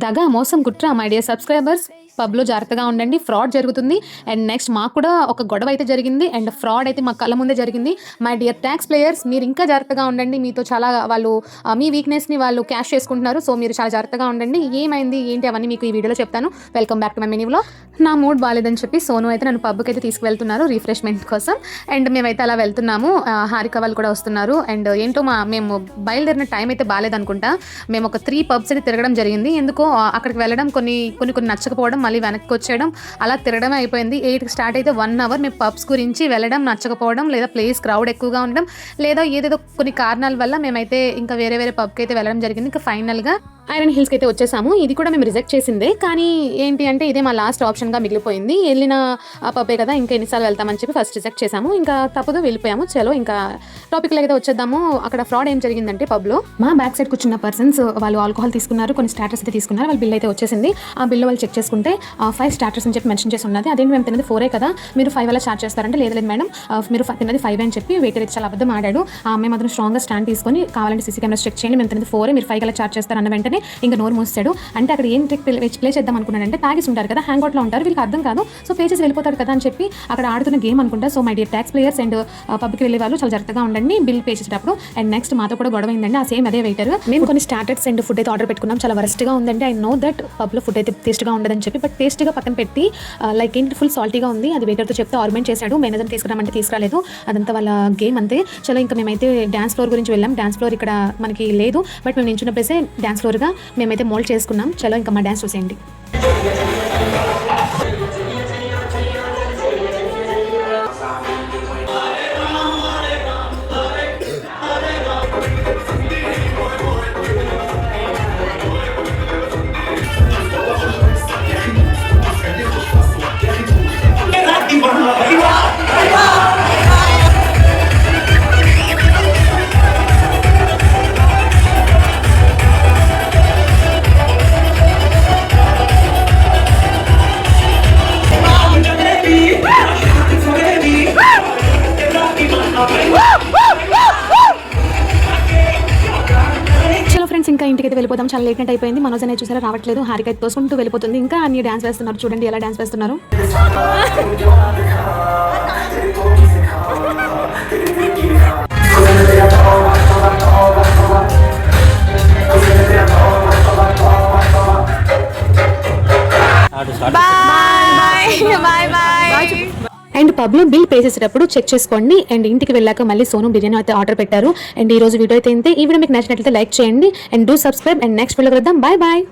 దగా, మోసం, కుట్ర మై డియర్ సబ్స్క్రైబర్స్, పబ్లో జాగ్రత్తగా ఉండండి. ఫ్రాడ్ జరుగుతుంది. అండ్ నెక్స్ట్ మాకు కూడా ఒక గొడవ అయితే జరిగింది. అండ్ ఫ్రాడ్ అయితే మా కళ్ళ ముందే జరిగింది. మై డియర్ ట్యాక్స్ ప్లేయర్స్, మీరు ఇంకా జాగ్రత్తగా ఉండండి. మీతో చాలా వాళ్ళు మీ వీక్నెస్ని వాళ్ళు క్యాష్ చేసుకుంటున్నారు. సో మీరు చాలా జాగ్రత్తగా ఉండండి. ఏమైంది ఏంటి అవన్నీ మీకు ఈ వీడియోలో చెప్తాను. Welcome back to my mini vlog. నా మూడ్ బాగాలేదని చెప్పి సోను అయితే నన్ను పబ్కి అయితే తీసుకువెళ్తున్నారు రిఫ్రెష్మెంట్ కోసం. అండ్ మేమైతే అలా వెళ్తున్నాము. హారిక వాళ్ళు కూడా వస్తున్నారు. అండ్ ఏంటో మేము బయలుదేరిన టైం అయితే బాగాలేదనుకుంటా. మేము ఒక 3 పబ్స్ అయితే తిరగడం జరిగింది. ఎందుకో అక్కడికి వెళ్ళడం కొన్ని నచ్చకపోవడం, మళ్ళీ వెనక్కి వచ్చేయడం, అలా తిరగడమే అయిపోయింది. 8కి స్టార్ట్ అయితే 1 అవర్ మేము పబ్స్ గురించి వెళ్ళడం, నచ్చకపోవడం, లేదా ప్లేస్ క్రౌడ్ ఎక్కువగా ఉండడం, లేదా ఏదేదో కొన్ని కారణాల వల్ల మేమైతే ఇంకా వేరే పబ్కి అయితే వెళ్ళడం జరిగింది. ఇంకా ఫైనల్గా ఐరన్ హిల్స్కి అయితే వచ్చేసాము. ఇది కూడా మేము రిజెక్ట్ చేసిందే, కానీ ఏంటి అంటే ఇదే మా లాస్ట్ ఆప్షన్గా మిగిలిపోయింది. వెళ్ళిన పబ్బే కదా, ఇంకా ఎన్నిసార్లు వెళ్తామని చెప్పి ఫస్ట్ రిజెక్ట్ చేసాము. ఇంకా తప్పదు వెళ్ళిపోయాము. చలో ఇంకా టాపిక్లో అయితే వచ్చేద్దాము. అక్కడ ఫ్రాడ్ ఏం జరిగిందంటే పబ్లో మా బ్యాక్ సైడ్ కూర్చున్న పర్సన్స్ వాళ్ళు ఆల్కహాల్ తీసుకున్నారు, కొన్ని స్టార్టర్స్ అయితే తీసుకున్నారు. వాళ్ళ బిల్ అయితే వచ్చేసింది. ఆ బిల్ వాళ్ళు చెక్ చేసుకుంటే 5 స్టార్టర్స్ అని చెప్పి మెన్షన్ చేసి ఉన్నది. అదేంటి మేము తిన్నది 4 కదా, మీరు 5 అలా చార్జ్ చేస్తారంటే లేదు మేడం, మీరు తిన్నది 5 అని చెప్పి వెయిటర్ అయితే చాలా అబద్ధం ఆడాడు. ఆ అమ్మాయి మాత్రం స్ట్రాంగ్గా స్టాండ్ తీసుకొని కావాలంటే సీసీ కెమెరాస్ చెక్ చేయండి, మేము తిన్నది 4, మీరు 5 అలా చార్జ్ చేస్తారన్న వెంటనే ఇంకా నోరు మూసాడు. అంటే అక్కడ ఏం ట్రిక్ ప్లే చేద్దాం అనుకున్నాడంటే, తాగేసి ఉంటారు కదా, హ్యాంగ్ అవుట్లో ఉంటారు, వీళ్ళకి అర్థం కాదు, సో పే చేసి వెళ్ళిపోతాడు కదా అని చెప్పి అక్కడ ఆడుతున్న గేమ్ అనుకుంటా. So my dear tax players and పబ్కి వెళ్ళే వాళ్ళు చాలా జాగ్రత్తగా ఉండండి బిల్ పే చేసేటప్పుడు. అండ్ నెక్స్ట్ మాతో కూడా గొడవ అయిందండి. ఆ సేమ్ అదే వెయిటర్. మేము కొన్ని స్టార్టర్స్ అండ్ ఫుడ్ అయితే ఆర్డర్ పెట్టుకున్నాం. చాలా వరస్ట్గా ఉందండి. ఐ నో దట్ పబ్లో ఫుడ్ అయితే టేస్ట్గా ఉండదని చెప్పి, బట్ టేస్ట్గా పక్కన పెట్టి లైక్ ఏంటి ఫుల్ సాల్టీగా ఉంది. అది వెయిటర్తో చెప్తే ఆర్గ్యుమెంట్ చేశాడు. మేనేజర్ తీసుకురామంటే తీసుకురాలేదు. అదంతా వాళ్ళ గేమ్ అంతే. చలో ఇంకా మేమైతే డ్యాన్స్ ఫ్లోర్ గురించి వెళ్ళాం. డ్యాన్స్ ఫ్లోర్ ఇక్కడ మనకి లేదు, బట్ మేము నించున్న ప్లేసే డ్యాన్స్ ఫ్లోర్గా మేమైతే మోల్డ్ చేసుకున్నాం. చలో ఇంకా మా డ్యాన్స్ చూసేయండి. ఇంకా ఇంటికి అయితే వెళ్ళిపోతాం. చాలా లేట్ నైట్ అయిపోయింది. మనోజ్ అనేది చూసారా రావట్లేదు. హారిక అయితే తోసుకుంటూ వెళ్ళిపోతుంది. ఇంకా అన్ని డాన్స్ వేస్తున్నారు. చూడండి ఎలా డాన్స్ వేస్తున్నారు. అండ్ పబ్లో బిల్ పే చేసేటప్పుడు చెక్ చేసుకోండి. అండ్ ఇంటికి వెళ్ళాక మళ్ళీ సోను బిర్యానీ అయితే ఆర్డర్ పెట్టారు. అండ్ ఈ రోజు వీడియో అయితే ఇంతే. ఈ వీడియో మీకు నచ్చినట్లయితే లైక్ చేయండి and do subscribe. And next video కలుద్దాం. Bye bye.